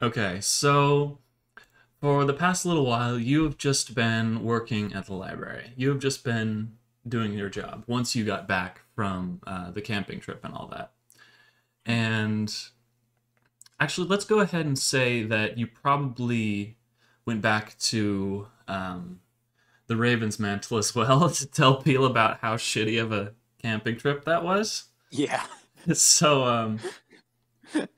Okay, so for the past little while, you have just been working at the library. You have just been doing your job once you got back from the camping trip and all that. And actually, let's go ahead and say that you probably went back to the Raven's Mantle as well to tell Peel about how shitty of a camping trip that was. Yeah. So,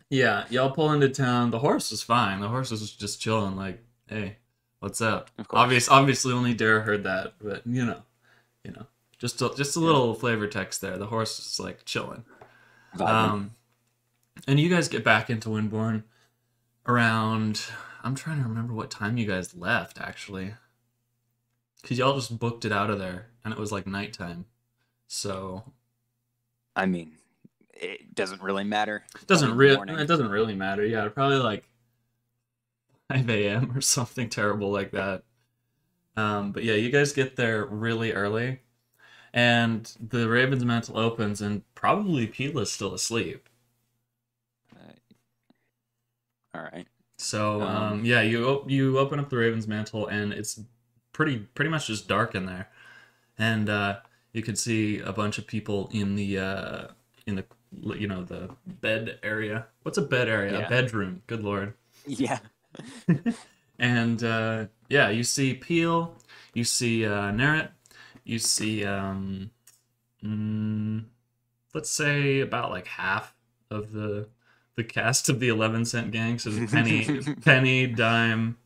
yeah, y'all pull into town. The horse was fine. The horse was just chilling, like, hey, what's up? Of course. Obviously, only Dara heard that, but you know, just a Yeah. little flavor text there. The horse is like chilling. Vibing. Um, and you guys get back into Windborne around. I'm trying to remember what time you guys left actually, because y'all just booked it out of there, and it was like nighttime. So I mean, it doesn't really matter. doesn't Probably really morning. it doesn't really matter. Yeah, probably like 5 a.m. or something terrible like that. But yeah, you guys get there really early, and the Raven's Mantle opens, and probably Pila's still asleep. Uh, all right. So Um. yeah, you open up the Raven's Mantle, and it's pretty much just dark in there, and you can see a bunch of people in the the bed area. What's a bed area? A Yeah. bedroom. Good lord. Yeah. And yeah, you see Peel, you see Narret, you see mm, let's say about like half of the cast of the 11 Cent Gang. So there's Penny, Dime,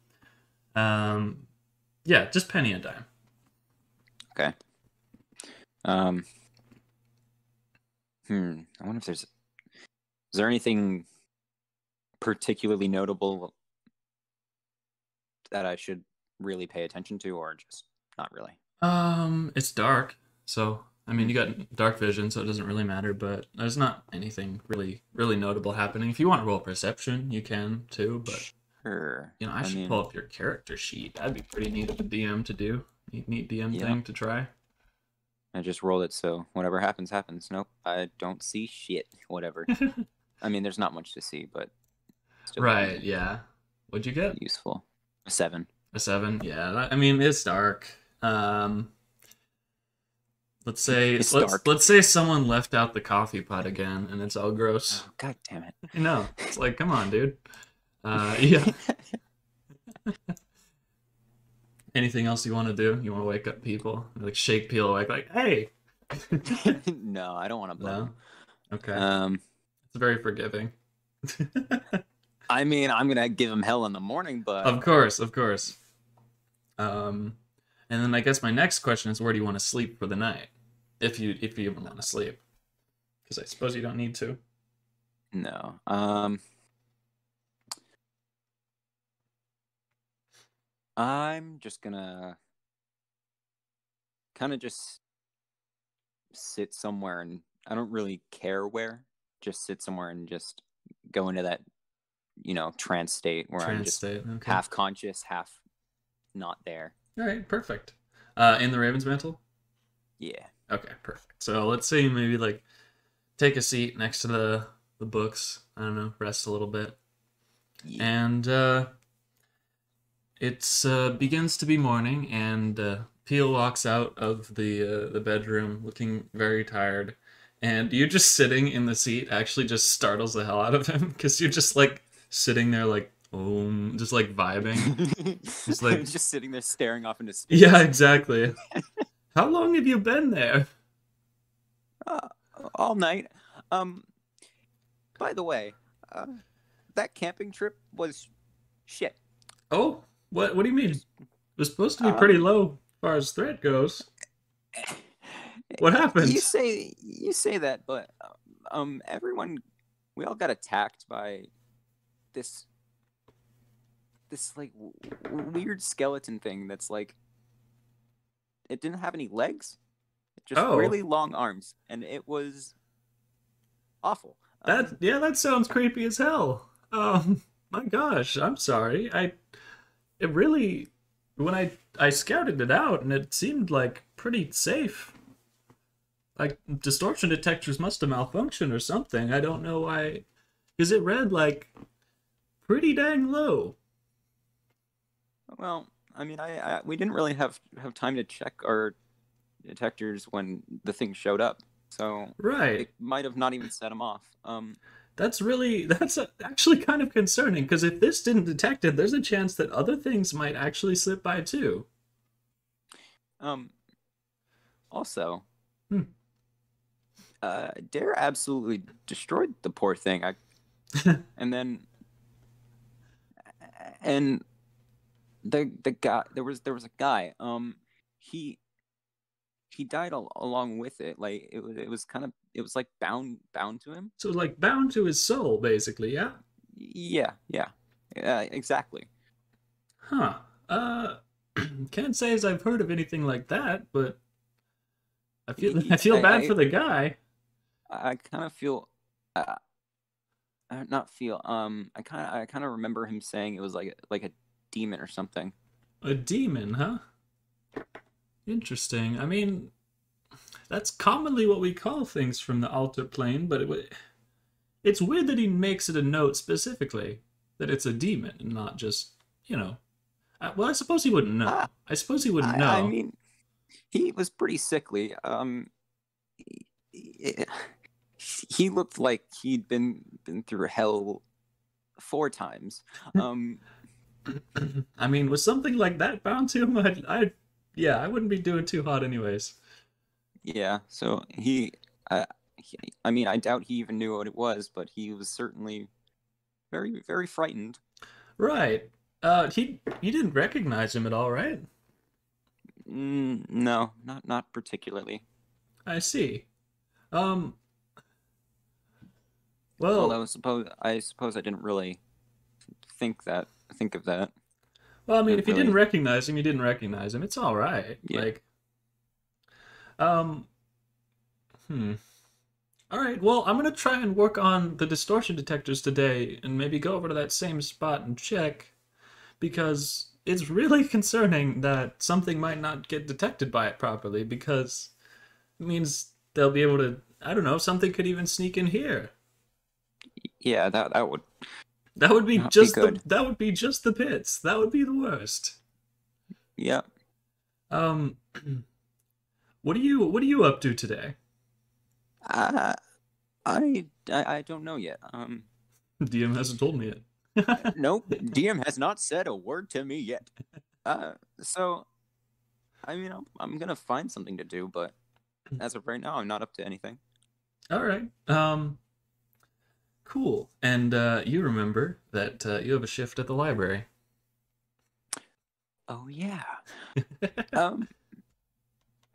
um, yeah, just Penny and Dime. Okay. Um. I wonder if is there anything particularly notable that I should really pay attention to, or just not really? It's dark, so I mean you got dark vision, so it doesn't really matter. But there's not anything really notable happening. If you want to roll perception, you can too. But Sure. I should mean, pull up your character sheet. That'd be pretty neat of a DM to do. Neat DM yeah. thing to try. I just rolled it, so whatever happens, happens. Nope, I don't see shit. Whatever. I mean, there's not much to see, but still Right, yeah. What'd you get? useful. A 7. A 7? Yeah, I mean, it's dark. Let's say It's let's dark. let's say someone left out the coffee pot again, and it's all gross. Oh, God damn it. I know. It's like, come on, dude. Yeah. Anything else you want to do? You want to wake up people? Like shake Peel awake, like, hey. No, I don't want to blow. No. Okay. Um, It's very forgiving. I mean, I'm gonna give him hell in the morning, but Of course, of course. And then I guess my next question is, where do you want to sleep for the night? If you even want to sleep, because I suppose you don't need to. no. I'm just gonna kind of just sit somewhere, and I don't really care where. Just sit somewhere and just go into that, trance state where I'm Trance just state. Okay. half conscious, half not there. All right. Perfect. In the Raven's Mantle. Yeah. Okay. Perfect. So let's say you maybe like take a seat next to the books. I don't know. Rest a little bit. Yeah. And it's begins to be morning, and Peel walks out of the bedroom looking very tired, and you just sitting in the seat actually just startles the hell out of him because you're just like sitting there like just like vibing, just like just sitting there staring off into space. yeah, exactly. How long have you been there? Uh, all night. By the way, that camping trip was shit. Oh, what do you mean? It was supposed to be pretty low as far as threat goes. What happened? You say that, but everyone, we all got attacked by this like weird skeleton thing that's like, it didn't have any legs, just Oh. really long arms, and it was awful. That sounds creepy as hell. My gosh, I'm sorry. It really, when I scouted it out, and it seemed like pretty safe. Like distortion detectors must have malfunctioned or something. I don't know why, because it read like pretty dang low. Well, I mean, we didn't really have time to check our detectors when the thing showed up, so Right. it might have not even set them off. That's actually kind of concerning, because if this didn't detect it, there's a chance that other things might actually slip by too. Um, Also, Hmm. Dare absolutely destroyed the poor thing. And then, and the guy, there was a guy. He died along with it. Like it was like bound to him. So like bound to his soul, basically, yeah? Yeah, yeah, exactly. Huh. Can't say as I've heard of anything like that, but I feel bad for the guy. I kind of feel, uh, not feel. I kind of remember him saying it was like a demon or something. A demon, huh? Interesting. I mean, that's commonly what we call things from the altar plane, but it's weird that he makes it a note specifically that it's a demon and not just, you know. Well, I suppose he wouldn't know. Uh, I suppose he wouldn't I know. mean, he was pretty sickly. He, he looked like he'd been through hell 4 times. Um, I mean, with something like that bound to him, yeah, I wouldn't be doing too hot anyways. yeah. So I mean, I doubt he even knew what it was, but he was certainly very, very frightened. Right. You didn't recognize him at all, right? No, not particularly. I see. Um, Well, well, I suppose I didn't really think of that. I mean, Didn't if you didn't really. recognize him, you didn't recognize him. It's all right. Yeah. Um, hmm. All right. Well, I'm gonna try and work on the distortion detectors today, and maybe go over to that same spot and check, because it's really concerning that something might not get detected by it properly, because it means they'll be able to. I don't know. Something could even sneak in here. Yeah, that would That would be not be just the good. that would be just the pits. That would be the worst. Yeah. Um, what are you up to today? Uh, I don't know yet. DM hasn't told me yet. Nope. DM has not said a word to me yet. So I mean, I'm gonna find something to do, but as of right now, I'm not up to anything. All right. Cool. And you remember that you have a shift at the library. Oh yeah. Um,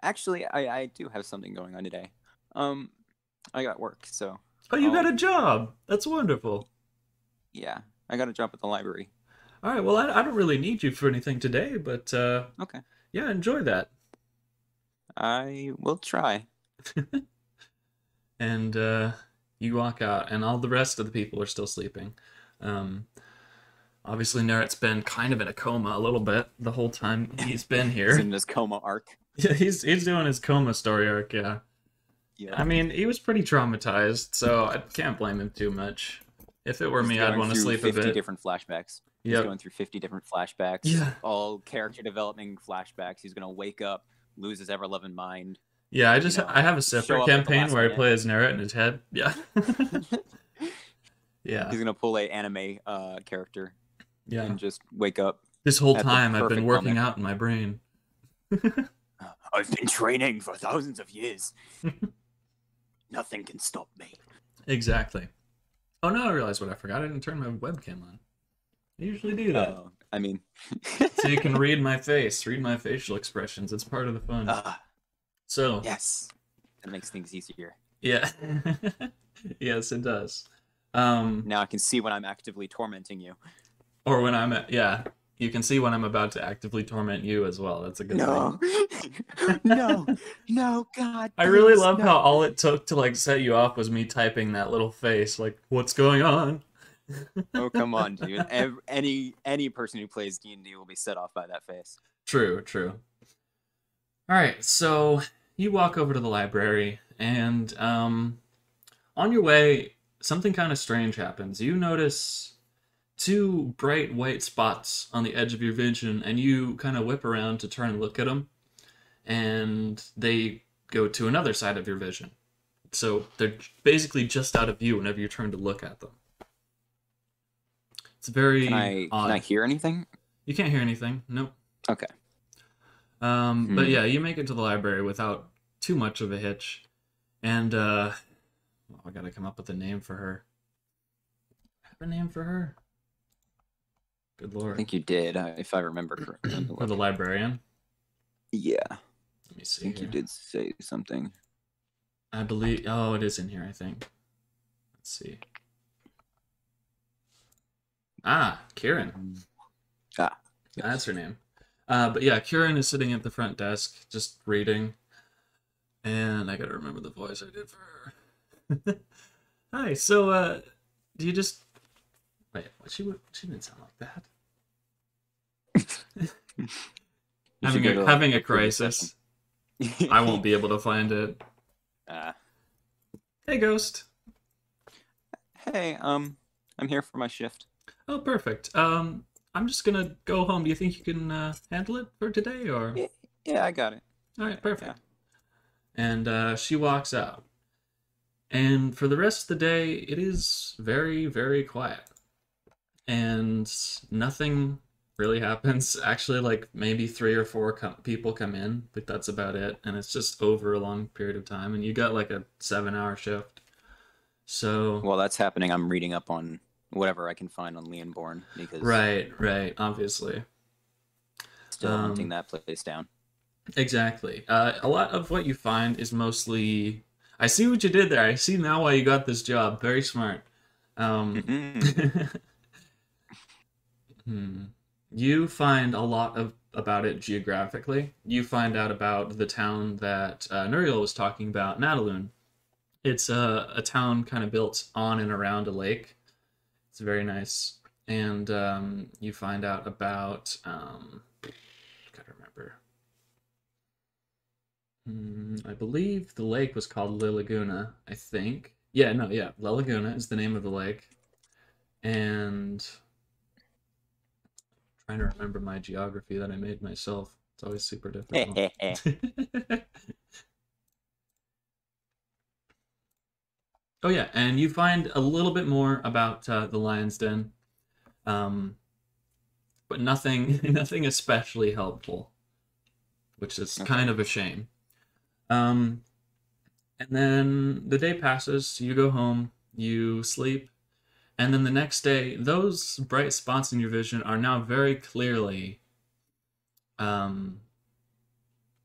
Actually, I do have something going on today. Um, I got work, so Oh, you got I'll a job. That's wonderful. yeah, I got a job at the library. All right. Well, I don't really need you for anything today, but Okay, yeah, enjoy that. I will try. And you walk out, and all the rest of the people are still sleeping. Um, Obviously, Nerret's been kind of in a coma a little bit the whole time he's been He's here. in this coma arc. Yeah, he's doing his coma story arc. Yeah. Yep. I mean, he was pretty traumatized, so I can't blame him too much. If it were He's me, I'd going want to through sleep a 50 bit. different flashbacks. He's Yep. going through 50 different flashbacks, Yeah. all character developing flashbacks. He's gonna wake up, lose his ever loving mind. Yeah, You know, I have a show separate up at the campaign last where I minute. play as Nerret in his head. Yeah. Yeah. He's gonna pull a anime character Yeah. and just wake up This whole at the time I've been perfect working moment. out in my brain. I've been training for thousands of years. Nothing can stop me. Exactly. Oh, now I realize what I forgot. I didn't turn my webcam on. I usually do that. I mean, So you can read my face, read my facial expressions. It's part of the fun. So, yes, that makes things easier. yeah. Yes, it does. Now I can see when I'm actively tormenting you. Or when I'm at, yeah, you can see when I'm about to actively torment you as well. That's a good No, thing. no, God. I really Please, love no. how all it took to like set you off was me typing that little face, like, what's going on? Oh, come on, dude. Any person who plays D&D will be set off by that face. True, true. All right, so you walk over to the library, and on your way, something kind of strange happens. You notice two bright white spots on the edge of your vision, and you kind of whip around to turn and look at them, and they go to another side of your vision. So they're basically just out of view whenever you turn to look at them. It's very odd. Can I hear anything? You can't hear anything. Nope. Okay. But yeah, you make it to the library without too much of a hitch. And I gotta come up with a name for her. Have a name for her? Good lord. I think you did, if I remember correctly. For the librarian? Yeah. Let me see. I think you did say something. I believe. Oh, it is in here, I think. Let's see. Ah, Kieran. Ah. That's her name. But yeah, Kieran is sitting at the front desk, just reading. And I gotta remember the voice I did for her. Hi, so, do you just... Wait, she didn't sound like that. having a crisis. I won't be able to find it. Hey, Ghost. Hey, I'm here for my shift. Oh, perfect. I'm just gonna go home. Do you think you can handle it for today, or? Yeah, I got it. All right, perfect. Yeah. And she walks out. And for the rest of the day, it is very, very quiet. And nothing really happens. Actually, like maybe 3 or 4 people come in, but that's about it. And it's just over a long period of time. And you got like a 7-hour shift. So while that's happening, I'm reading up on whatever I can find on Leonborn because right, obviously. Still hunting that place down. Exactly. A lot of what you find is mostly. I see what you did there. I see now why you got this job. Very smart. You find a lot about it geographically. You find out about the town that Nuriel was talking about, Nadaloon. It's a town kind of built on and around a lake. It's very nice. And you find out about... gotta remember. I believe the lake was called La Laguna, I think. Yeah, La Laguna is the name of the lake. And... trying to remember my geography that I made myself. It's always super difficult. Oh yeah, and you find a little bit more about the Lion's Den, but nothing especially helpful, which is kind of a shame. And then the day passes. You go home. You sleep. And then the next day, those bright spots in your vision are now very clearly,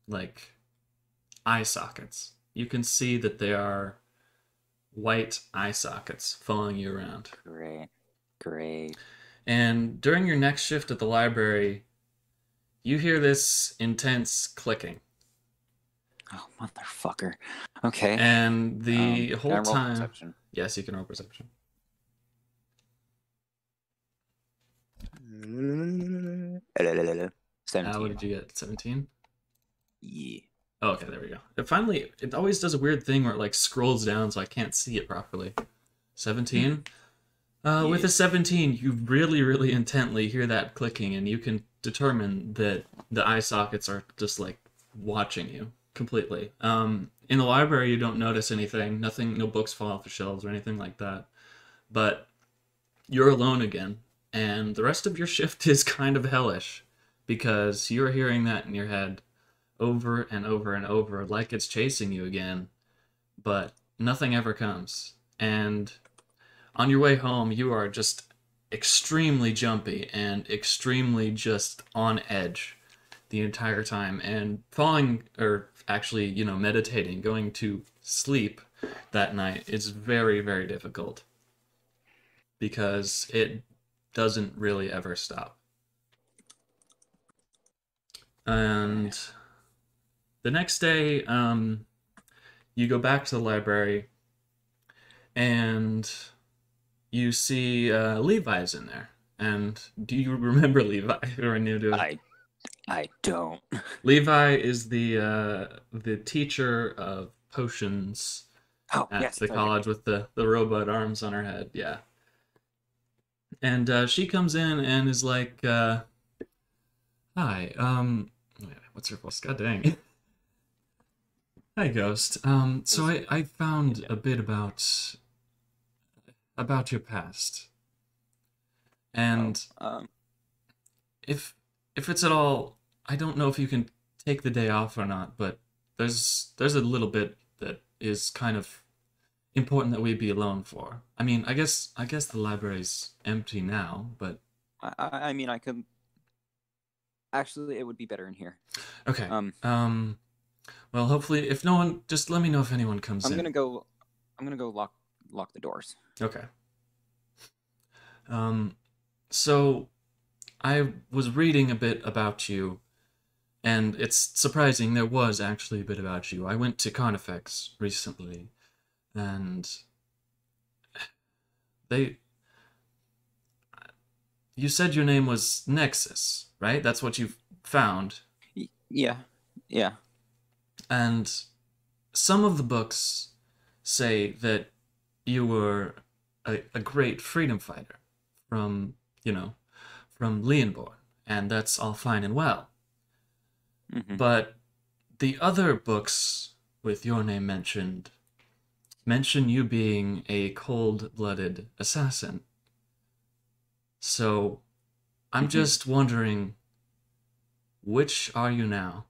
like, eye sockets. You can see that they are white eye sockets following you around. Great. And during your next shift at the library, you hear this intense clicking. Oh, motherfucker. Okay. And the whole time... perception? Yes, you can roll perception. 17. What did you get? 17? Yeah. Oh, okay, there we go. It always does a weird thing where it like scrolls down so I can't see it properly. 17? With a 17, you really, really intently hear that clicking, and you can determine that the eye sockets are just like watching you completely. In the library, you don't notice anything. No books fall off the shelves or anything like that. But you're alone again. And the rest of your shift is kind of hellish because you're hearing that in your head over and over and over like it's chasing you again, but nothing ever comes. And on your way home, you are just extremely jumpy and extremely just on edge the entire time. And meditating, going to sleep that night is very, very difficult because it doesn't really ever stop. And the next day, you go back to the library and you see Levi's in there. And do you remember Levi? Or new to it? I don't. Levi is the teacher of potions at the college with the robot arms on her head. Yeah. And she comes in and is like, "Hi, what's her voice? God dang." Hi, Ghost. So Was I found yeah. a bit about your past, Oh, and if it's at all, I don't know if you can take the day off or not, but there's a little bit that is kind of important that we be alone for. I mean, I guess the library's empty now, but I mean, I could actually. It would be better in here. okay. Um, Well, hopefully, if no one, just let me know if anyone comes I'm in. gonna go. I'm gonna go lock the doors. Okay. Um, so I was reading a bit about you, and it's surprising there was actually a bit about you. I went to Carnifex recently, and they you said your name was Nexus, right? That's what you found. Yeah, yeah. And some of the books say that you were a great freedom fighter from, you know, from Leonborn, and that's all fine and well. Hmm. But the other books with your name mentioned mention you being a cold-blooded assassin. So I'm Hmm. just wondering, which are you now?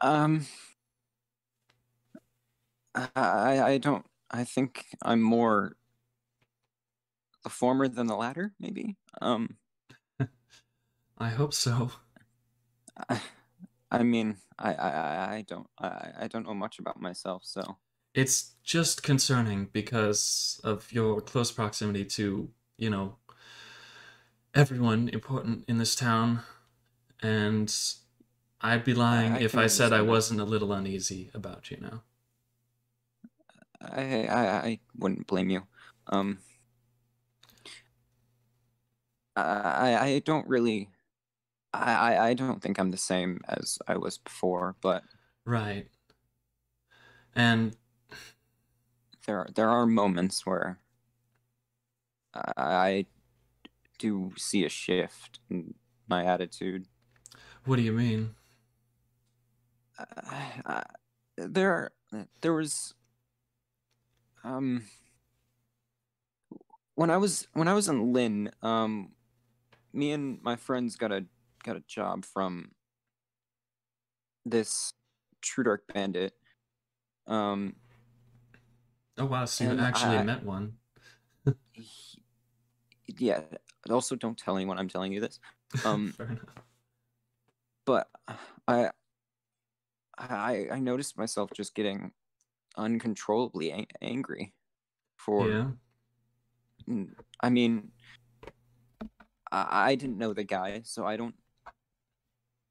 Um, I don't. I think I'm more the former than the latter, maybe. I hope so. I, I mean, I don't know much about myself, so It's just concerning because of your close proximity to, everyone important in this town, and I'd be lying I if can I said I understand that. wasn't a little uneasy about you now. I wouldn't blame you. Um, I don't really. I don't think I'm the same as I was before, but Right. And there are moments where I do see a shift in my attitude. what do you mean? Uh, there there was um when I was in Lynn, me and my friends got a job from this Truedark bandit. Um, Oh wow, so you and actually met one. he, yeah. Also, don't tell anyone I'm telling you this. Um, Fair enough. but I I noticed myself just getting uncontrollably angry for. Yeah. I mean, I didn't know the guy, so I don't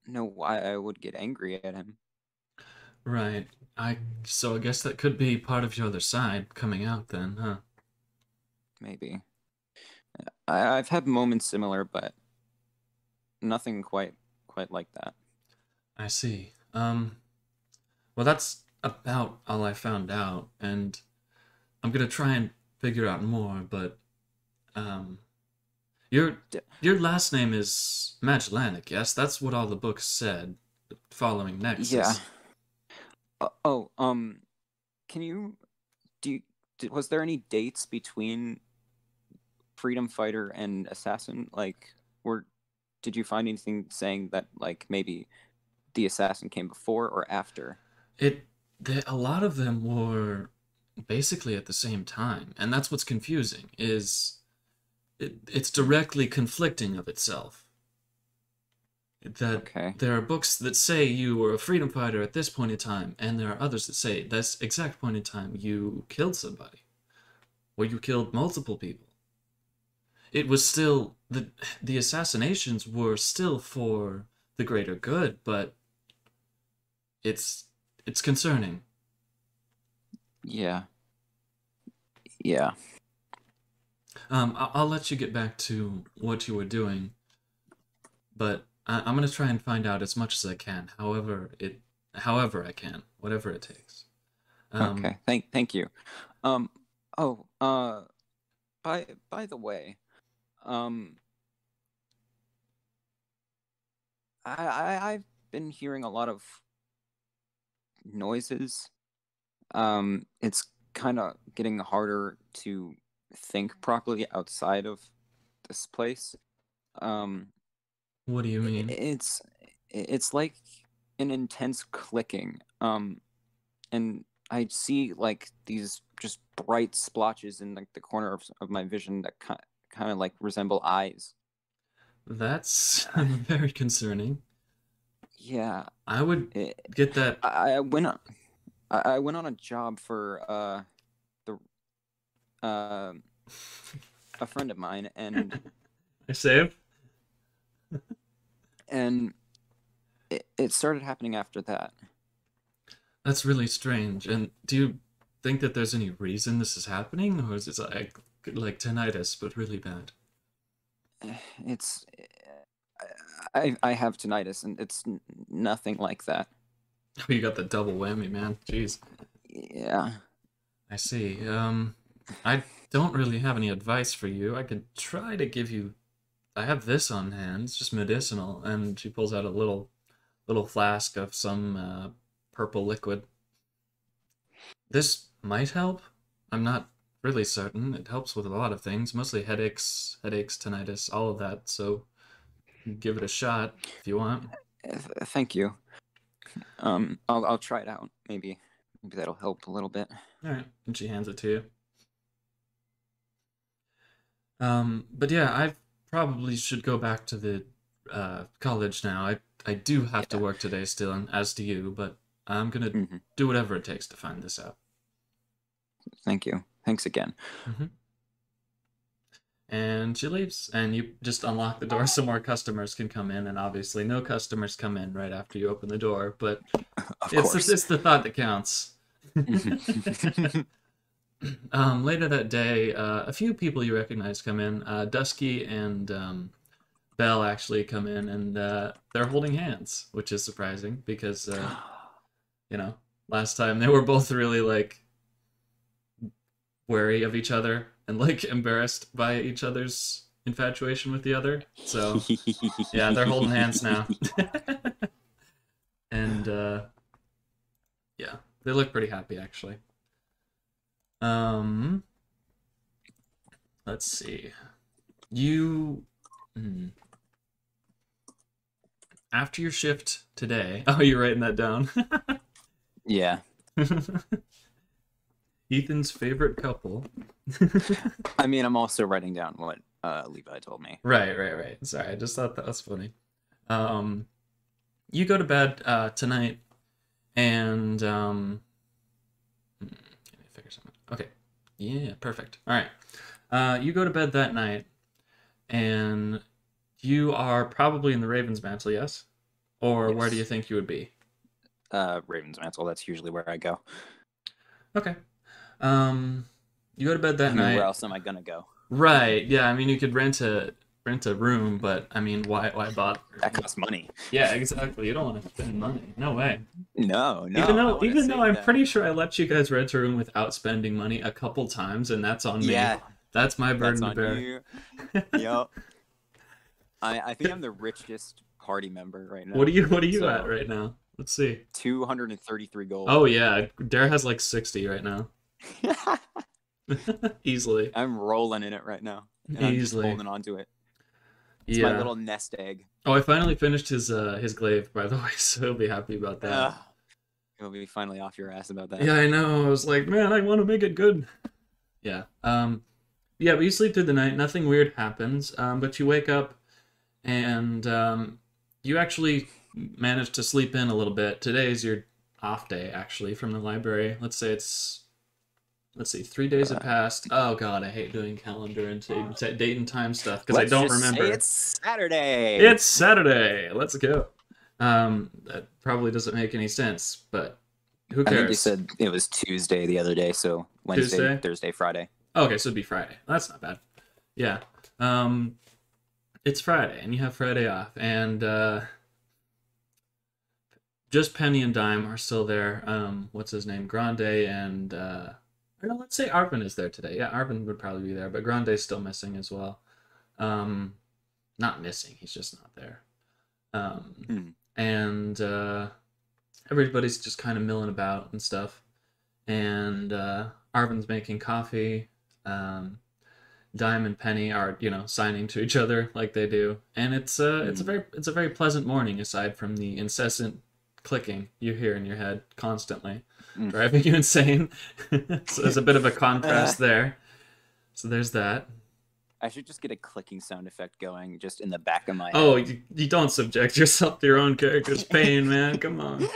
know why I would get angry at him. Right. I guess that could be part of your other side coming out then, huh? Maybe I've had moments similar, but nothing quite like that. I see. Well, that's about all I found out, and I'm gonna try and figure out more, but um your D- your last name is Magellanic, yes? That's what all the books said following yeah. Nexus. Oh, can you do you, was there any dates between Freedom Fighter and Assassin? Like, were did you find anything saying that like maybe the Assassin came before or after? It a lot of them were basically at the same time, and that's what's confusing is it's directly conflicting of itself. That Okay. there are books that say you were a freedom fighter at this point in time, and there are others that say this exact point in time you killed somebody, or you killed multiple people. It was still the assassinations were still for the greater good, but it's it's concerning. Yeah. Yeah. I'll let you get back to what you were doing, but I'm gonna try and find out as much as I can, however I can, whatever it takes. Um, Okay. Thank you. Um. Oh. by the way, um, I've been hearing a lot of noises. It's kind of getting harder to think properly outside of this place. Um, What do you mean? it's like an intense clicking. And I see like these just bright splotches in like the corner of my vision that kind of like resemble eyes. That's very concerning. Yeah, I would it, get that. I went on I went on a job for the a friend of mine, I save. and it started happening after that. That's really strange. And do you think that there's any reason this is happening, or is it like tinnitus but really bad? It's I have tinnitus, and it's nothing like that. Oh, you got the double whammy, man. Jeez. Yeah. I see. I don't really have any advice for you. I could try to give you. I have this on hand. It's just medicinal, and she pulls out a little flask of some purple liquid. This might help. I'm not really certain. It helps with a lot of things, mostly headaches, tinnitus, all of that. So give it a shot if you want. Thank you. I'll try it out. Maybe that'll help a little bit. All right, and she hands it to you. But yeah, I probably should go back to the college now. I do have to work today still, and as do you, but I'm gonna do whatever it takes to find this out. Thank you. Thanks again. And she leaves, and you just unlock the door so more customers can come in, and obviously no customers come in right after you open the door, but it's the thought that counts. Later that day, a few people you recognize come in. Dusky and Belle actually come in, and they're holding hands, which is surprising because, last time they were both really, like, wary of each other and, like, embarrassed by each other's infatuation with the other. So, yeah, they're holding hands now. And, yeah, they look pretty happy, actually. Let's see. After your shift today... Oh, you're writing that down? Yeah. Ethan's favorite couple. I mean, I'm also writing down what Levi told me. Right. Sorry, I just thought that was funny. You go to bed tonight, and let me figure something. Okay, yeah, perfect. All right, you go to bed that night, and you are probably in the Raven's Mantle, yes? Or Yes. where do you think you would be? Raven's Mantle. That's usually where I go. Okay. You go to bed that night. Where else am I gonna go? Right. Yeah. I mean, you could rent a room, but I mean, why bother? That costs money. Yeah, exactly. You don't want to spend money. No way. No. Even though I'm pretty sure I let you guys rent a room without spending money a couple times, and that's on me. Yeah. That's my burden That's to bear. on you. Yep. I think I'm the richest party member right now. What are you at right now? Let's see. 233 gold. Oh yeah, Dare has like 60 right now. Easily. I'm rolling in it right now. And Easily. I'm just holding on to it. It's my little nest egg. Oh, I finally finished his glaive, by the way, so he'll be happy about that. He'll be finally off your ass about that. Yeah, I know. I was like, man, I want to make it good. Yeah. Yeah, but you sleep through the night. Nothing weird happens. But you wake up, and you actually manage to sleep in a little bit. Today is your off day, actually, from the library. Let's see, 3 days have passed. Oh god, I hate doing calendar and date and time stuff because I don't remember. Say it's Saturday. It's Saturday. Let's go. That probably doesn't make any sense, but who cares? I think you said it was Tuesday the other day, so Wednesday, Tuesday? Thursday, Friday. Okay, so it'd be Friday. That's not bad. Yeah. It's Friday, and you have Friday off, and just Penny and Dime are still there. What's his name? Grande and Or no, let's say Arvin is there today. Yeah, Arvin would probably be there, but Grande's still missing as well. Not missing, he's just not there. And everybody's just kind of milling about and stuff. And Arvin's making coffee. Dime and Penny are, signing to each other like they do, and it's a very pleasant morning aside from the incessant clicking you hear in your head constantly, driving you insane. So there's a bit of a contrast there. So there's that. I should just get a clicking sound effect going just in the back of my head. Oh, you don't subject yourself to your own character's pain, man. Come on.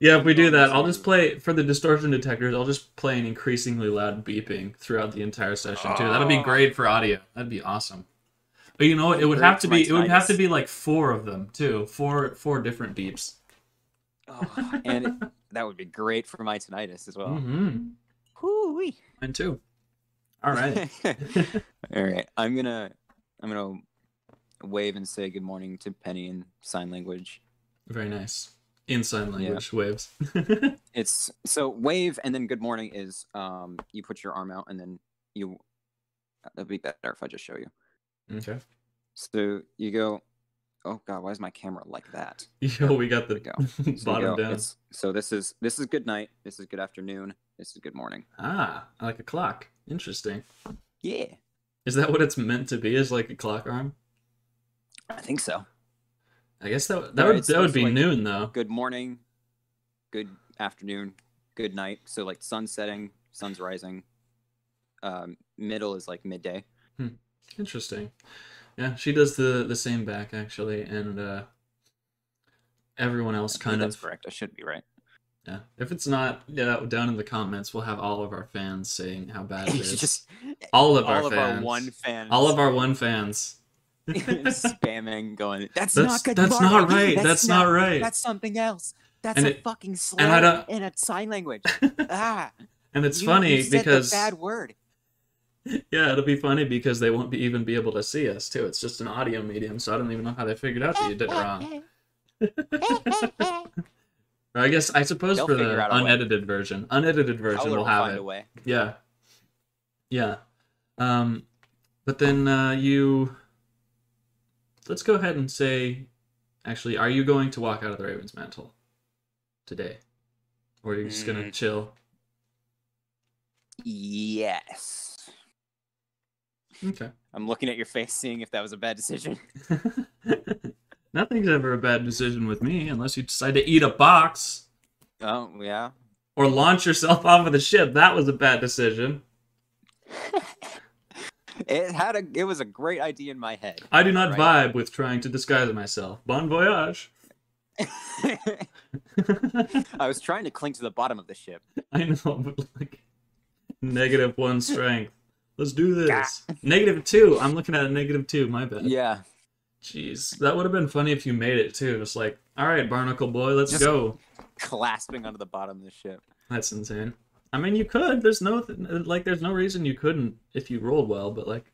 Yeah, if we do that, I'll just play, for the distortion detectors, I'll just play an increasingly loud beeping throughout the entire session too. That'd be great for audio. That'd be awesome. But you know what? It would have to be like 4 of them too. Four different beeps. Oh, and that would be great for my tinnitus as well. Mm-hmm. Hoo-wee. Mine too. All right. All right. I'm gonna wave and say good morning to Penny in sign language. Very nice. In sign language, waves. It's so wave and then good morning is you put your arm out and then you. That'd be better if I just show you. Okay. So you go. Oh God, why is my camera like that? Yo, we got the bottom down. So this is good night. This is good afternoon. This is good morning. Ah, like a clock. Interesting. Yeah. Is that what it's meant to be? Is like a clock arm? I think so. I guess that would be like noon though. Good morning, good afternoon, good night. So like sun setting, sun's rising. Middle is like midday. Interesting. Yeah, she does the same back actually, and everyone else That's correct. I should be right. Yeah. If it's not, down in the comments, we'll have all of our fans saying how bad it is. All of our one fans. All of our one fans. Spamming, going, that's not good. That's not right. That's not right. That's something else. That's a fucking slur in a sign language. And it's funny you said because the bad word. Yeah, it'll be funny because they won't even be able to see us too. It's just an audio medium, so I don't even know how they figured out that you did it wrong. I suppose They'll for the unedited version we'll have it. Way. Yeah. But then let's go ahead and say, actually, are you going to walk out of the Raven's Mantle today, or are you just gonna chill? Yes. Okay. I'm looking at your face, seeing if that was a bad decision. Nothing's ever a bad decision with me, unless you decide to eat a box. Oh, yeah. Or launch yourself off of the ship. That was a bad decision. It was a great idea in my head. I do not vibe with trying to disguise myself. Bon voyage. I was trying to cling to the bottom of the ship. I know, but like -1 strength. Let's do this. -2. I'm looking at a -2. My bad. Yeah. Jeez, that would have been funny if you made it too. Just like, all right, Barnacle Boy, let's go. Clasping onto the bottom of the ship. That's insane. I mean, you could. There's no reason you couldn't if you rolled well. But like,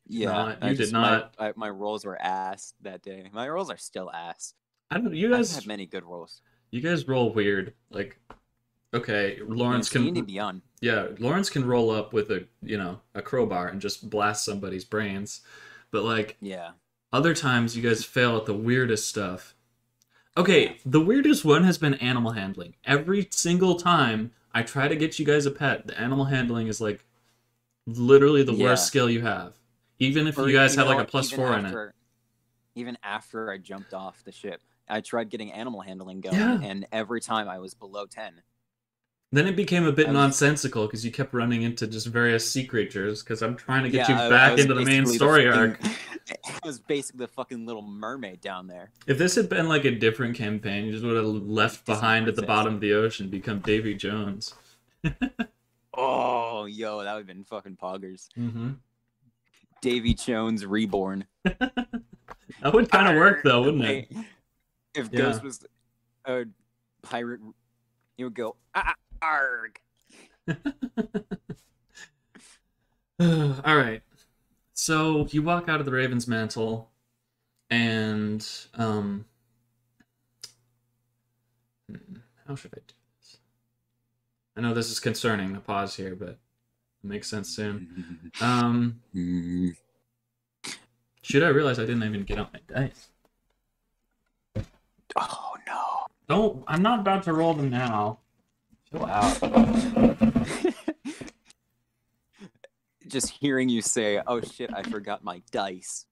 yeah, you did not. My rolls were ass that day. My rolls are still ass. I don't. You guys have many good rolls. You guys roll weird. Like, okay, Lawrence can. Beyond. Yeah, Lawrence can roll up with a crowbar and just blast somebody's brains, but like, yeah. Other times you guys fail at the weirdest stuff. Okay, the weirdest one has been animal handling. Every single time I try to get you guys a pet, the animal handling is like literally the worst skill you have. Even if you guys have like a +4 in it. Even after I jumped off the ship, I tried getting animal handling going, and every time I was below 10. Then it became a bit nonsensical because you kept running into just various sea creatures because I'm trying to get you back into the main story arc. It was basically the fucking little mermaid down there. If this had been like a different campaign, you just would have left behind at the bottom of the ocean, become Davy Jones. Oh, yo, that would have been fucking poggers. Mm-hmm. Davy Jones reborn. That would kind of work though, wouldn't it? If Ghost was a pirate, he would go, arg. All right. So you walk out of the Raven's Mantle, and how should I do this? I know this is concerning, the pause here, but it makes sense soon. Um, should I realize I didn't even get out my dice? Oh no. Don't, I'm not about to roll them now. Chill out. Just hearing you say, "Oh shit, I forgot my dice,"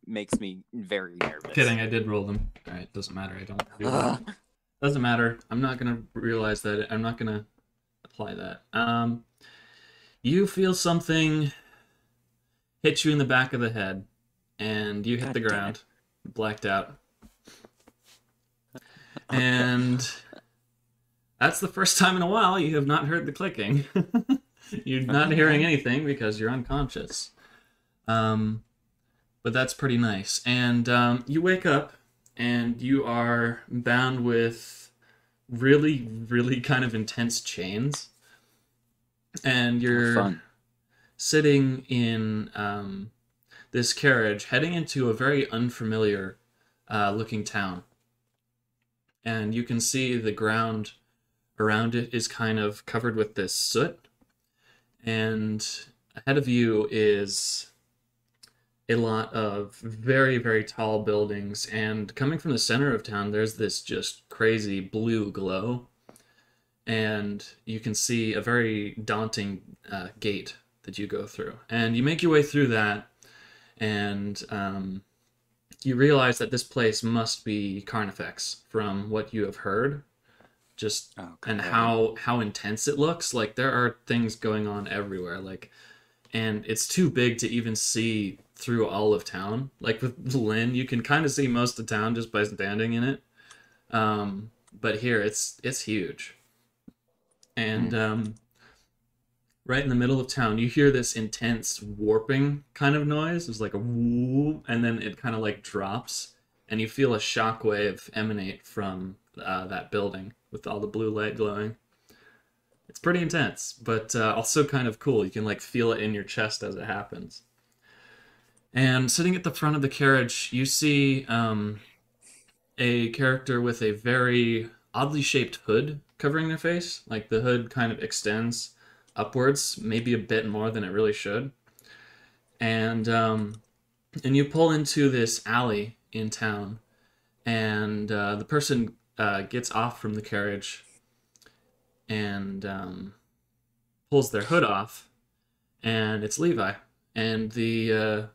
makes me very nervous. Kidding, I did roll them. Alright, doesn't matter, I don't do that. Doesn't matter. I'm not gonna realize that. I'm not gonna apply that. You feel something hit you in the back of the head, and you hit God the damn ground, blacked out. And that's the first time in a while you have not heard the clicking. You're not hearing anything because you're unconscious. But that's pretty nice. And you wake up, and you are bound with really, really kind of intense chains. And you're Fun. sitting in this carriage heading into a very unfamiliar looking town. And you can see the ground around it is kind of covered with this soot. And ahead of you is a lot of very, very tall buildings. And coming from the center of town, there's this just crazy blue glow. And you can see a very daunting gate that you go through. And you make your way through that, and you realize that this place must be Carnifex from what you have heard. Just and how intense it looks. Like there are things going on everywhere. Like, and it's too big to even see through all of town. Like with Lynn, you can kind of see most of town just by standing in it. But here, it's huge. And right in the middle of town, you hear this intense warping kind of noise. It's like a whoop, and then it kind of like drops, and you feel a shockwave emanate from that building with all the blue light glowing. It's pretty intense, but also kind of cool. You can like feel it in your chest as it happens. And sitting at the front of the carriage, you see a character with a very oddly shaped hood covering their face. Like the hood kind of extends upwards, maybe a bit more than it really should. And you pull into this alley in town, and the person gets off from the carriage and pulls their hood off, and it's Levi. And the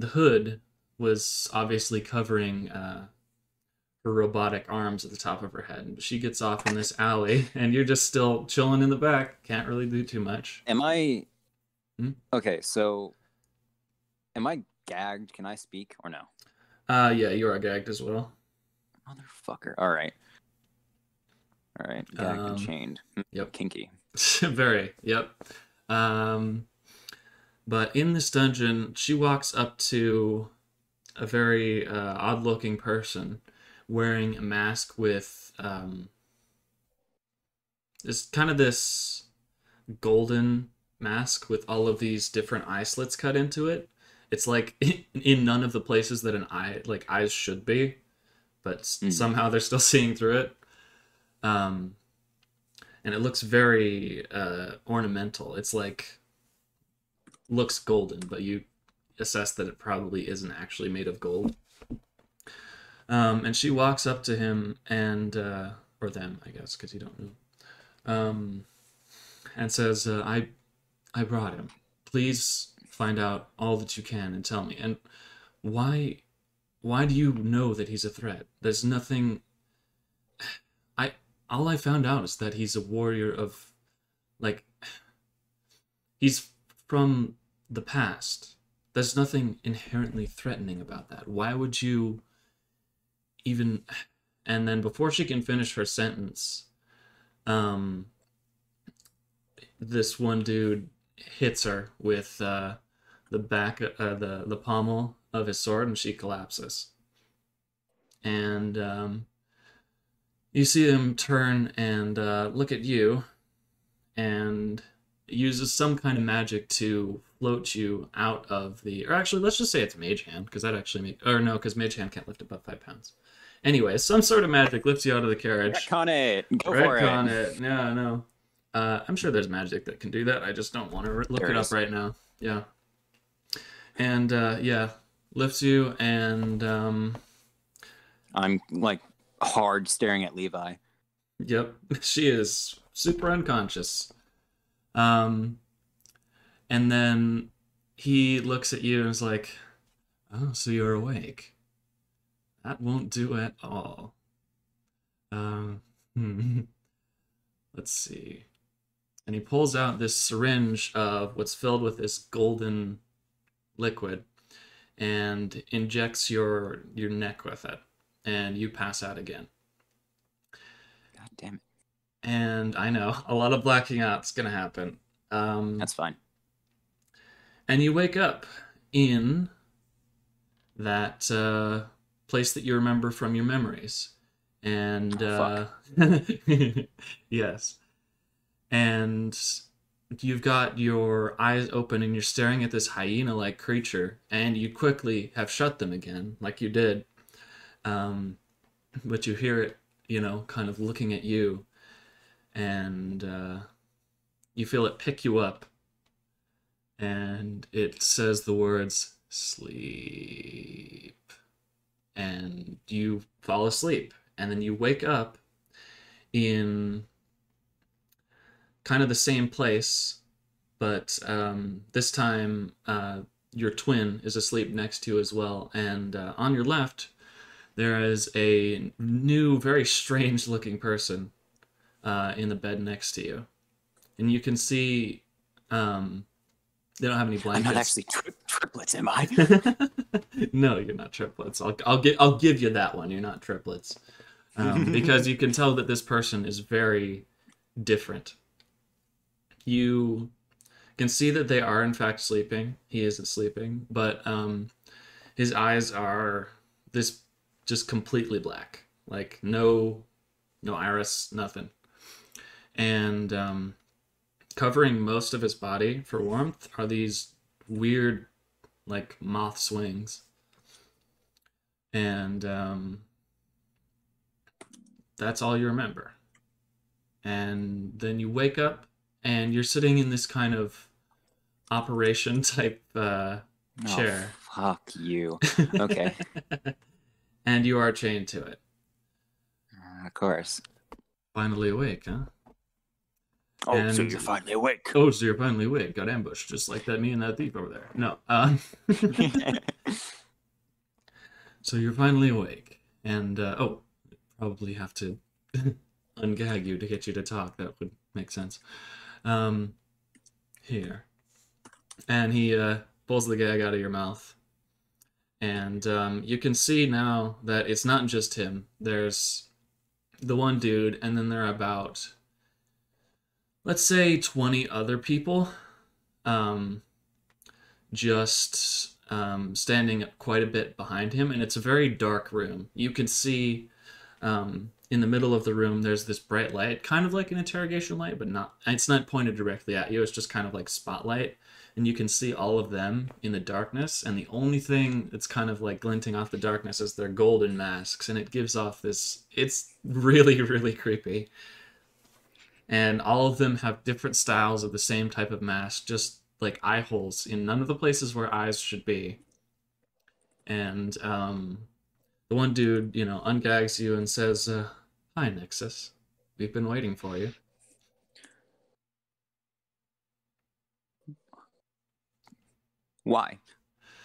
hood was obviously covering her robotic arms at the top of her head. She gets off in this alley, and you're just still chilling in the back. Can't really do too much. Am I... Okay, so... Am I gagged? Can I speak or no? Yeah, you are gagged as well. Motherfucker. Alright. Alright, gagged and chained. Yep. Kinky. Very, yep. But in this dungeon, she walks up to a very odd-looking person wearing a mask with this golden mask with all of these different eye slits cut into it. It's like in none of the places that an eye, like eyes should be, but somehow they're still seeing through it. And it looks very ornamental. It's like looks golden, but you assess that it probably isn't actually made of gold. And she walks up to him and or them, I guess, because you don't know. And says, I brought him. Please find out all that you can and tell me. And why do you know that he's a threat? There's nothing... All I found out is that he's a warrior of... Like... He's from the past. There's nothing inherently threatening about that. Why would you even... And then before she can finish her sentence, this one dude hits her with the back, the pommel of his sword, and she collapses. And you see him turn and look at you, and uses some kind of magic to float you out of the, or actually, let's just say it's Mage Hand, because that actually or no, because Mage Hand can't lift above 5 pounds. Anyway, some sort of magic lifts you out of the carriage. Retcon it. Go for Retcon it. it. No, no. I'm sure there's magic that can do that. I just don't want to look it up right now. Yeah. And yeah, lifts you, and I'm like hard staring at Levi. Yep, she is super unconscious. And then he looks at you and is like, "Oh, so you're awake? That won't do at all." Let's see. And he pulls out this syringe of what's filled with this golden liquid and injects your neck with it, and you pass out again. God damn it. And I know, a lot of blacking out's gonna happen. That's fine. And you wake up in that place that you remember from your memories. And yes. And you've got your eyes open and you're staring at this hyena-like creature, and you quickly have shut them again, like you did. But you hear it, kind of looking at you, and you feel it pick you up, and it says the words, "Sleep." And you fall asleep, and then you wake up in kind of the same place, but this time your twin is asleep next to you as well, and on your left there is a new, very strange looking person in the bed next to you, and you can see they don't have any blankets. I'm not actually triplets, am I? No, you're not triplets. I'll give you that one. You're not triplets, because you can tell that this person is very different. You can see that they are in fact sleeping. He isn't sleeping, but his eyes are this just completely black, like no iris, nothing, and covering most of his body for warmth are these weird, like, moth's wings. And that's all you remember. And then you wake up, and you're sitting in this kind of operation type chair. Oh, fuck you. Okay. And you are chained to it. Of course. Finally awake, huh? Oh, so you're finally awake. Oh, so you're finally awake. Got ambushed, just like that me and that thief over there. No. So you're finally awake. And, probably have to ungag you to get you to talk. That would make sense. Here. And he pulls the gag out of your mouth. And you can see now that it's not just him. There's the one dude, and then there are about, let's say, 20 other people just standing up quite a bit behind him, and it's a very dark room. You can see in the middle of the room there's this bright light, kind of like an interrogation light, but it's not pointed directly at you. It's just kind of like spotlight, and you can see all of them in the darkness, and the only thing that's kind of like glinting off the darkness is their golden masks, and it gives off this, it's really, really creepy. And all of them have different styles of the same type of mask, just like eye holes in none of the places where eyes should be. And the one dude, ungags you and says, "Hi, Nexus. We've been waiting for you." Why?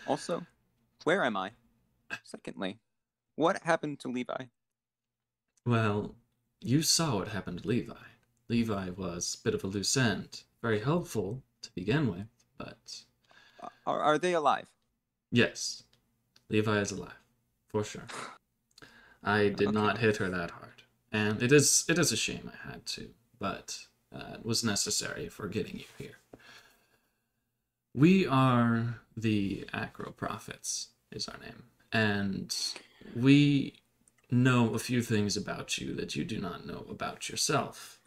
Also, where am I? Secondly, what happened to Levi? Well, you saw what happened to Levi. Levi was a bit of a loose end. Very helpful to begin with, but... Are they alive? Yes. Levi is alive. For sure. I did not hit her that hard. And it is a shame I had to, but it was necessary for getting you here. We are the Acro Prophets, is our name. And we know a few things about you that you do not know about yourself.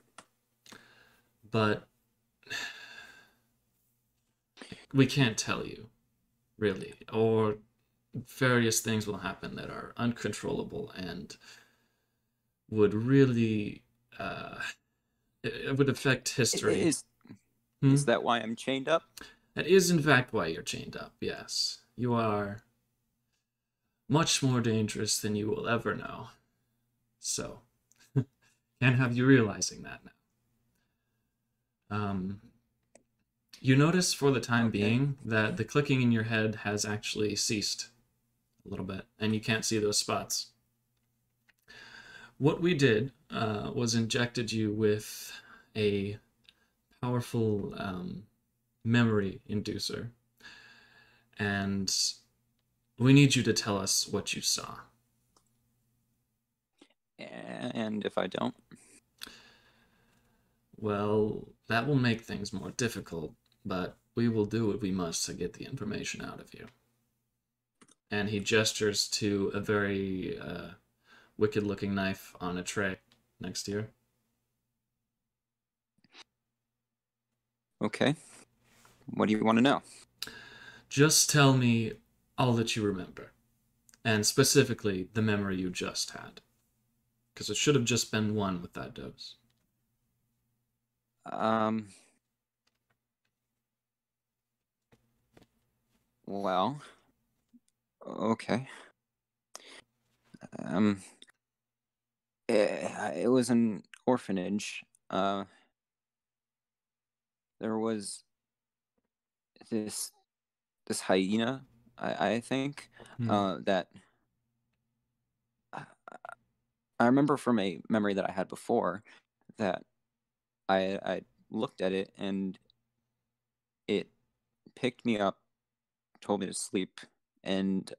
But we can't tell you, really, or various things will happen that are uncontrollable and would really it would affect history. Is Hmm? is that why I'm chained up? That is in fact why you're chained up. Yes, you are much more dangerous than you will ever know. So, can't have you realizing that now. You notice for the time Okay. being that the clicking in your head has actually ceased a little bit, and you can't see those spots. What we did was injected you with a powerful memory inducer, and we need you to tell us what you saw. And if I don't? Well, that will make things more difficult, but we will do what we must to get the information out of you. And he gestures to a very wicked-looking knife on a tray next to you. Okay. What do you want to know? Just tell me all that you remember, and specifically the memory you just had. Because it should have just been one with that dose. Well, okay. It was an orphanage. There was this hyena, I think, that I remember from a memory that I had before that I looked at it and it picked me up, told me to sleep, and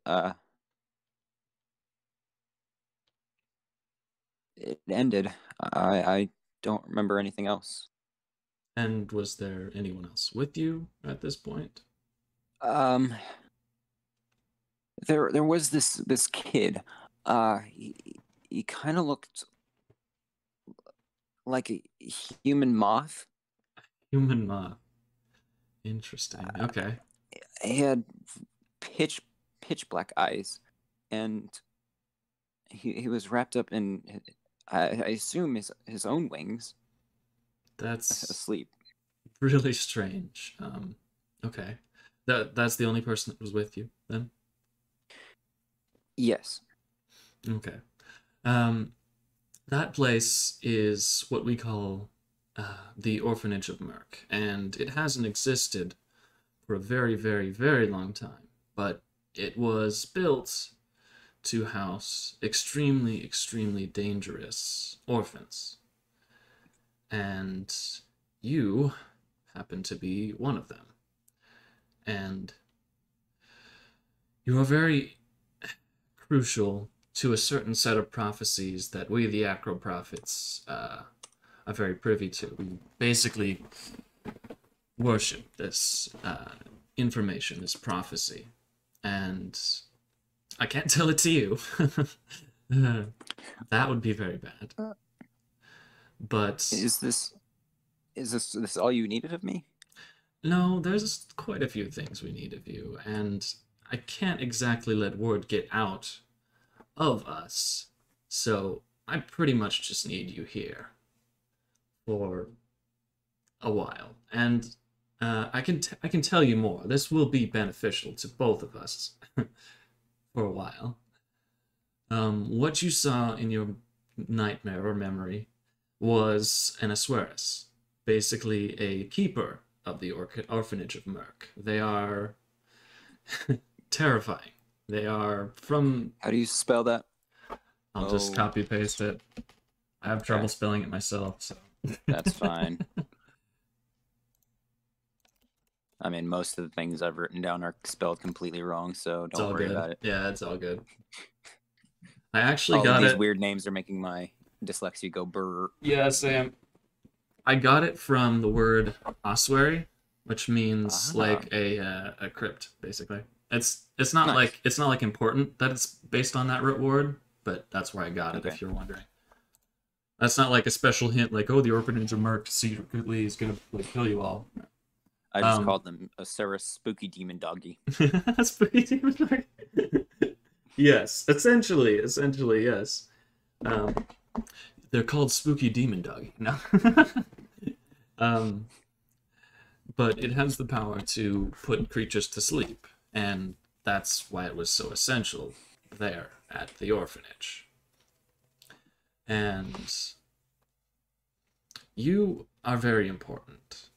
it ended. I don't remember anything else. And was there anyone else with you at this point? There was this kid. He kind of looked like a human moth. Human moth. Interesting. Okay. He had pitch black eyes, and he was wrapped up in I assume his own wings. That's Asleep. really strange. Okay. That's the only person that was with you then? Yes. Okay. That place is what we call the Orphanage of Merc, and it hasn't existed for a very, very, very long time, but it was built to house extremely, extremely dangerous orphans. And you happen to be one of them. And you are very crucial to a certain set of prophecies that we, the Acro Prophets, are very privy to. We basically worship this information, this prophecy, and I can't tell it to you. That would be very bad. But is this all you needed of me? No, there's quite a few things we need of you, and I can't exactly let word get out of us, so I pretty much just need you here for a while. And I can tell you more. This will be beneficial to both of us for a while. What you saw in your nightmare or memory was an Assuerus, basically a keeper of the orphanage of Merc. They are terrifying. They are from... How do you spell that? I'll just copy paste it. I have trouble spelling it myself, so... That's fine. I mean, most of the things I've written down are spelled completely wrong, so don't worry about it. Yeah, it's all good. I actually all got of these it... weird names are making my dyslexia go brr. Yeah, Sam. I got it from the word ossuary, which means like a crypt, basically. It's not Nice. like it's not like important that it's based on that root word, but that's where I got it. If you're wondering, that's not like a special hint, like, oh, the orphanage of Merc secretly is gonna like kill you all. I just called them a Cerus spooky demon doggy. Spooky demon doggy. Yes, essentially, yes. They're called spooky demon doggy. No. But it has the power to put creatures to sleep, and that's why it was so essential there at the orphanage. And you are very important.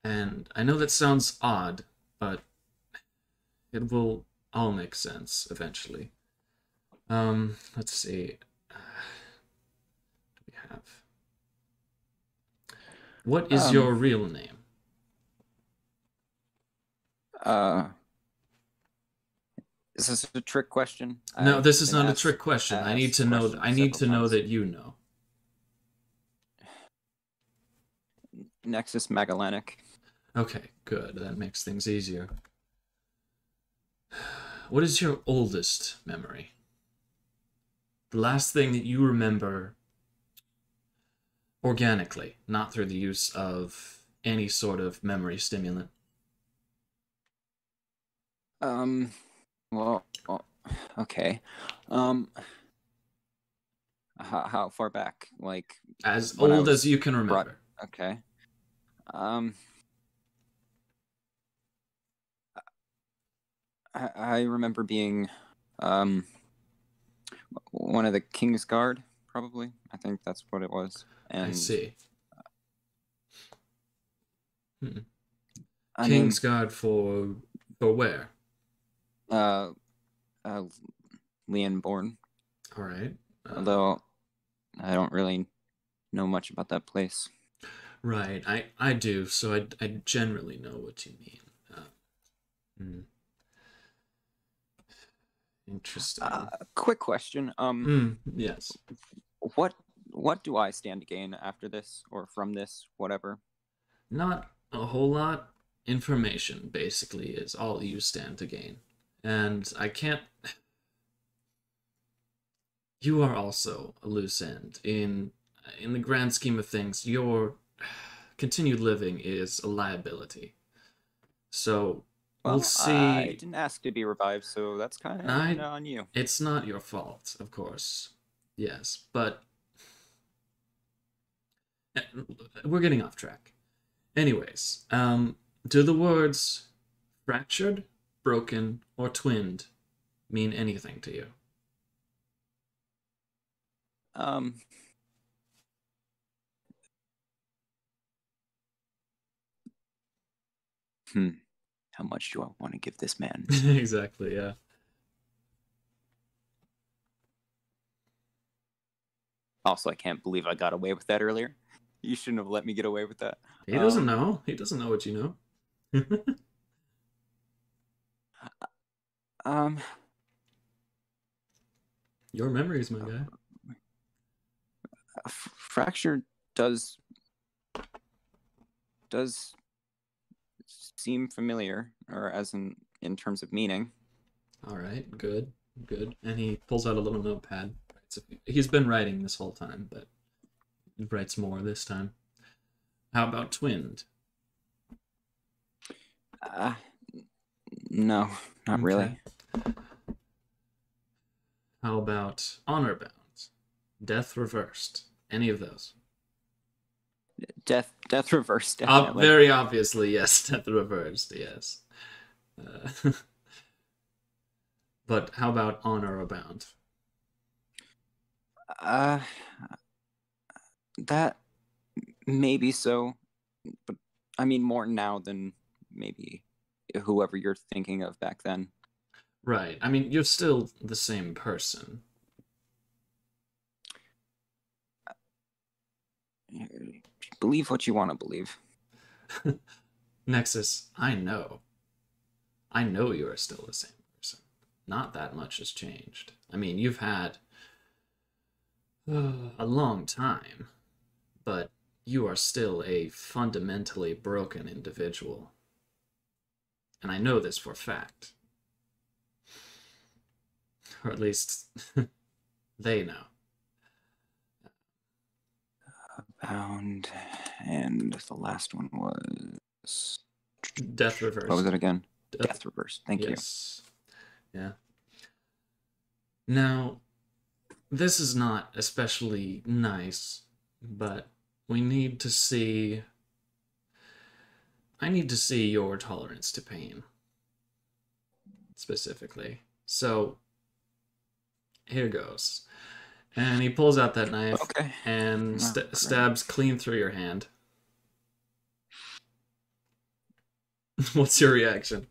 And I know that sounds odd, but it will all make sense eventually. Let's see. What do we have? What is your real name? Is this a trick question? No, this is not a trick question. I need to know. I need to know that you know. Nexus Magellanic. Okay, good. That makes things easier. What is your oldest memory? The last thing that you remember organically, not through the use of any sort of memory stimulant. Well, okay. How far back? Like as old as you can remember. Okay. I remember being one of the King's Guard, probably. I think that's what it was. And I see. King's Guard for where? Leonborn. All right. Although I don't really know much about that place. Right. I do, so I generally know what you mean. Interesting. Quick question. Yes. What do I stand to gain after this or from this, whatever? Not a whole lot. Information, basically, is all you stand to gain. And I can't... You are also a loose end. In the grand scheme of things, your continued living is a liability. So... We'll see. I didn't ask to be revived, so that's kind of on you. It's not your fault, of course. Yes, but we're getting off track. Anyways, do the words fractured, broken, or twinned mean anything to you? How much do I want to give this man? Exactly, yeah. Also, I can't believe I got away with that earlier. You shouldn't have let me get away with that. He doesn't know. He doesn't know what you know. Your memories, my guy. Fracture does seem familiar, or as in terms of meaning. All right, good. And he pulls out a little notepad. He's been writing this whole time, but he writes more this time. How about twinned? No, not really. How about honor bound? Death reversed? Any of those? Death reversed, definitely. Very obviously, yes. Death reversed, yes. But how about honor abound? That maybe so, but I mean more now than maybe whoever you're thinking of back then. Right. I mean, you're still the same person. Believe what you want to believe. Nexus, I know. I know you are still the same person. Not that much has changed. I mean, you've had a long time, but you are still a fundamentally broken individual. And I know this for a fact. Or at least they know. Bound, and the last one was Death What reverse. was it again? Death. Death reverse. Thank you. Yes. Yeah. Now, this is not especially nice, but we need to see. I need to see your tolerance to pain, specifically. So, here goes. And he pulls out that knife Okay. and Oh, great. stabs clean through your hand. What's your reaction?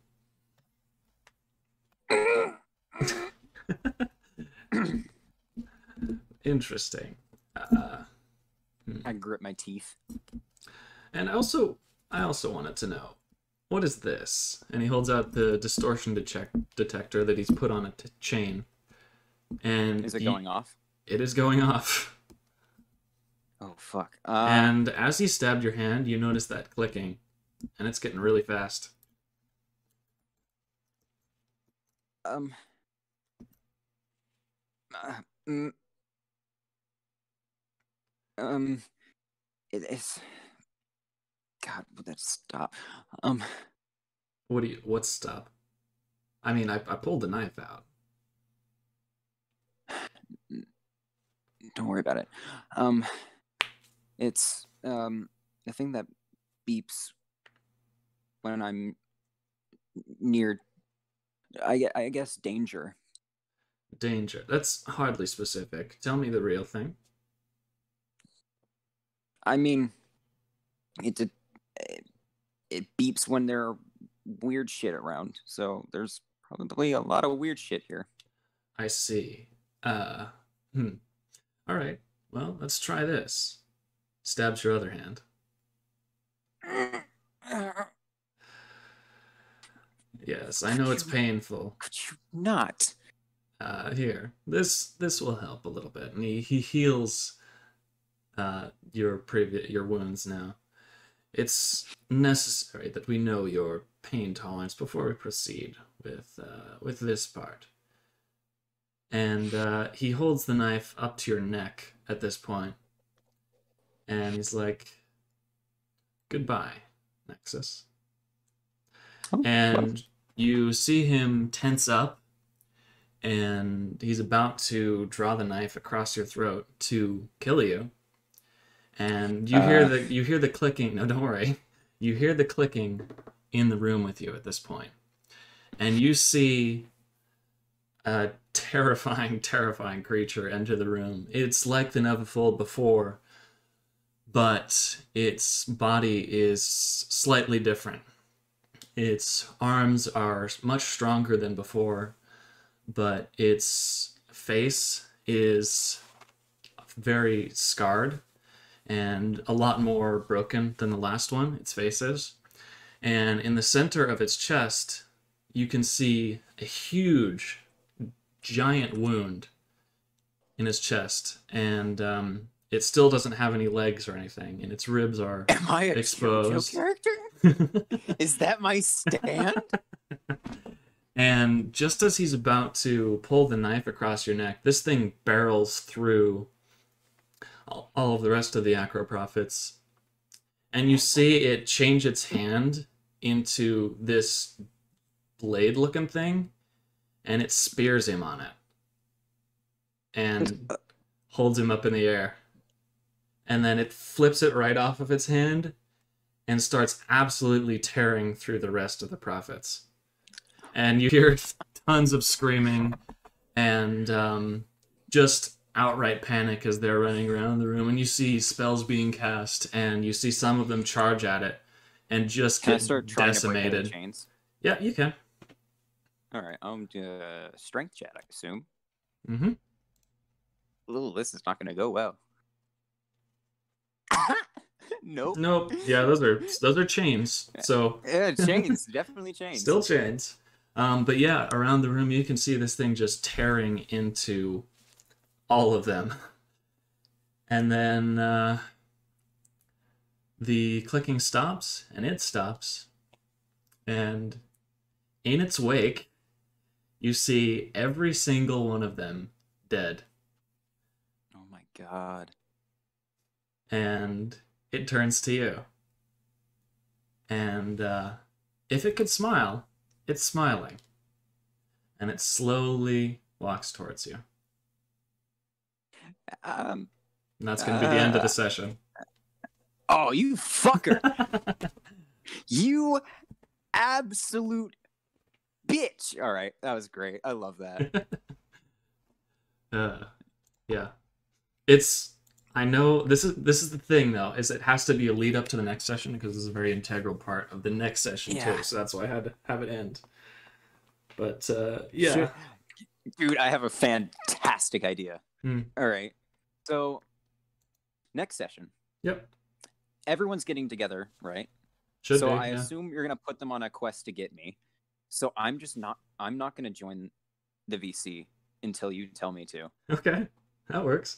Interesting. I grit my teeth. And I also wanted to know, what is this? And he holds out the distortion detector that he's put on a chain. And Is it going off? It is going off. Oh fuck. And as he stabbed your hand, you notice that clicking, and it's getting really fast. It's God, would that stop? What's stop? I mean, I pulled the knife out. Don't worry about it. It's the thing that beeps when I'm near, I guess, danger. Danger. That's hardly specific. Tell me the real thing. I mean, it beeps when there are weird shit around. So there's probably a lot of weird shit here. I see. All right. Well, let's try this. Stabs your other hand. Yes, I know it's painful. Could you not? Here, this will help a little bit, and he heals your wounds now. It's necessary that we know your pain tolerance before we proceed with this part. And he holds the knife up to your neck at this point, and he's like, "Goodbye, Nexus." Oh, and you see him tense up, and he's about to draw the knife across your throat to kill you. And you hear the clicking. No, don't worry. You hear the clicking in the room with you at this point, and you see a terrifying, terrifying creature enter the room. It's like the Neverfold before, but its body is slightly different. Its arms are much stronger than before, but its face is very scarred and a lot more broken than the last one, its face is. And in the center of its chest, you can see a huge, giant wound in his chest. And it still doesn't have any legs or anything, and its ribs are Am I a exposed. character? Is that my stand? And just as he's about to pull the knife across your neck, this thing barrels through all of the rest of the Acro Prophets. And you see it change its hand into this blade-looking thing, and it spears him on it. And holds him up in the air. And then it flips it right off of its hand and starts absolutely tearing through the rest of the Prophets. And you hear tons of screaming and just outright panic as they're running around the room. And you see spells being cast, and you see some of them charge at it and just Can I get start trying decimated. to break the chains? Yeah, you can. All right, strength chat, I assume. Mm-hmm. Ooh, this is not going to go well. Nope. Nope. Yeah, those are chains. So yeah, chains, definitely chains. Still chains. But yeah, around the room you can see this thing just tearing into all of them. And then the clicking stops, and it stops. And in its wake, you see every single one of them dead. Oh my god. And it turns to you. And if it could smile, it's smiling. And it slowly walks towards you. Um. And that's going to be the end of the session. Oh, you fucker! You absolute bitch! All right, that was great. I love that. Yeah. It's. I know this is the thing though, is it has to be a lead up to the next session because this is a very integral part of the next session too. So that's why I had to have it end. But yeah. Shit. Dude, I have a fantastic idea. All right. So next session. Yep. Everyone's getting together, right? Should be, I assume you're gonna put them on a quest to get me. So I'm not gonna join the VC until you tell me to. Okay. That works.